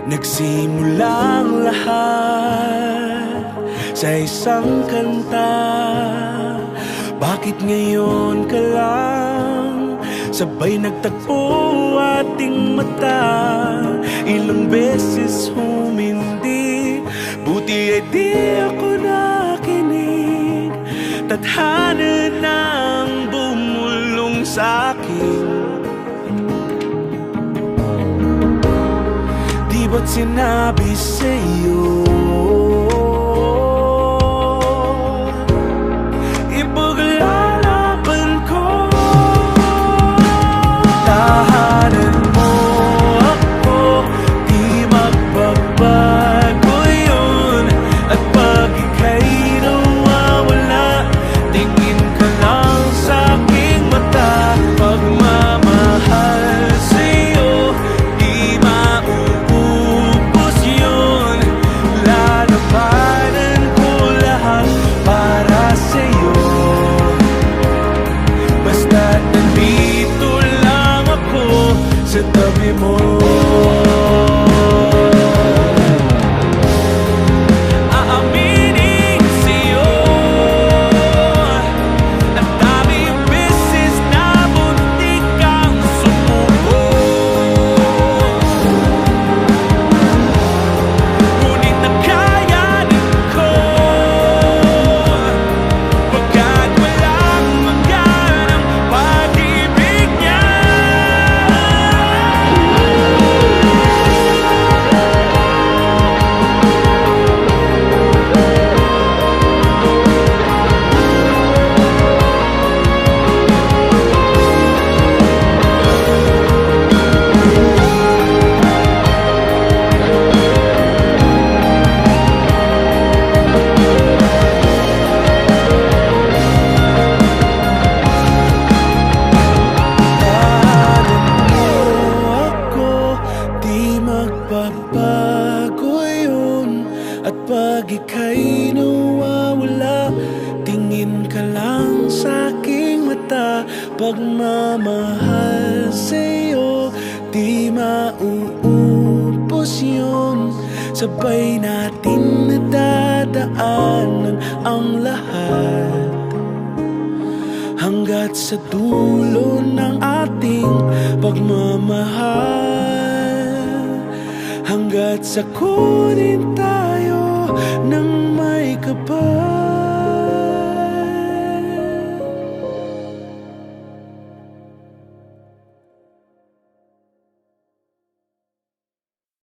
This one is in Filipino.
Nagsimula ang lahat sa isang kanta. Bakit ngayon ka lang sabay nagtagpo ating mata? Ilang beses humindi, buti ay di ako nakinig. Tadhana nang bumulong sa'kin. Di ba't sinabi sa'yo ipaglalaban ko? Tahanan mo ako, di magbabago yun. At pag ika'y nawawala, tingin ka lang sa'king mata. Pagmamahal sa'yo, di mauubos yun. Lalabanan ko lahat para sa'yo. Basta't nandito lang ako sa tabi mo. Aaminin sa'yo, ang daming beses na muntik kang sumuko. Ngunit nakayanin ko, pagkat walang maganang pag-ibig niya. Magbabago yun. At pag ika'y nawawala, tingin ka lang sa'king mata. Pagmamahal sa'yo, di mauubos yun. Sabay natin nadadaanan ang lahat, hanggat sa dulo ng ating pagmamahal. Hanggat sa kunin tayo ng may kapal.